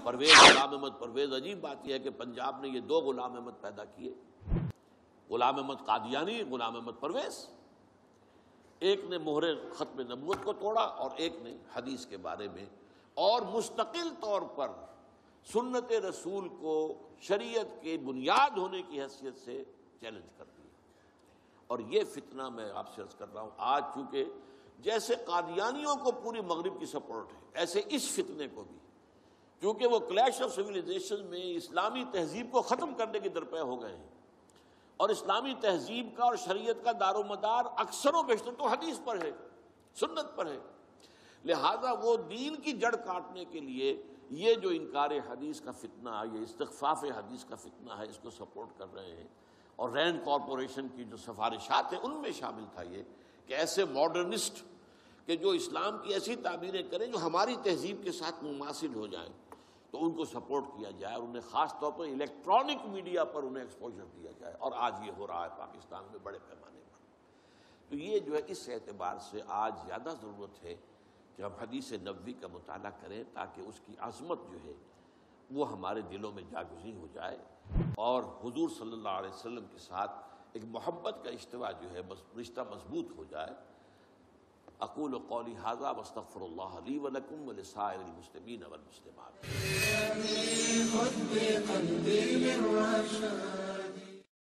پرویز، غلام احمد پرویز، عجیب بات یہ ہے کہ پنجاب نے یہ دو غلام احمد پیدا کیے، غلام احمد قادیانی، غلام احمد پرویز۔ ایک نے مہر ختم نبوت کو توڑا اور ایک نے حدیث کے بارے میں اور مستقل طور پر سنت رسول کو شریعت کے بنیاد ہونے کی حیثیت سے چیلنج کر دیا۔ اور یہ فتنہ میں آپ سے عرض کر رہا ہوں، آج چونکہ جیسے قادیانیوں کو پوری مغرب کی سپورٹ ہے، ایسے اس فتنے کو بھی، کیونکہ وہ کلیش آف سویلائزیشن میں اسلامی تہذیب کو ختم کرنے کے درپے ہو گئے ہیں، اور اسلامی تہذیب کا اور شریعت کا دار و مدار اکثر و بیشتر تو حدیث پر ہے، سنت پر ہے، لہذا وہ دین کی جڑ کاٹنے کے لیے یہ جو انکار حدیث کا فتنہ، یہ استخفاف حدیث کا فتنہ ہے، اس کو سپورٹ کر رہے ہیں۔ اور رینڈ کارپوریشن کی جو سفارشات ہیں ان میں شامل تھا یہ کہ ایسے ماڈرنسٹ کہ جو اسلام کی ایسی تعبیریں کریں جو ہماری تہذیب کے ساتھ مماثل ہو جائیں، تو ان کو سپورٹ کیا جائے اور انہیں خاص طور پر الیکٹرانک میڈیا پر انہیں ایکسپوجر دیا جائے، اور آج یہ ہو رہا ہے پاکستان میں بڑے پیمانے پر۔ تو یہ جو ہے اس اعتبار سے آج زیادہ ضرورت ہے کہ ہم حدیث نبوی کا مطالعہ کریں تاکہ اس کی عظمت جو ہے وہ ہمارے دلوں میں جاگزیں ہو جائے، اور حضور صلی اللہ علیہ وسلم کے ساتھ ایک محبت کا اشتوا جو ہے رشتہ مضبوط ہو جائے۔ اقول قولی ھذا واستغفر اللہ لی ولکم ولسائر المسلمین والمسلمات۔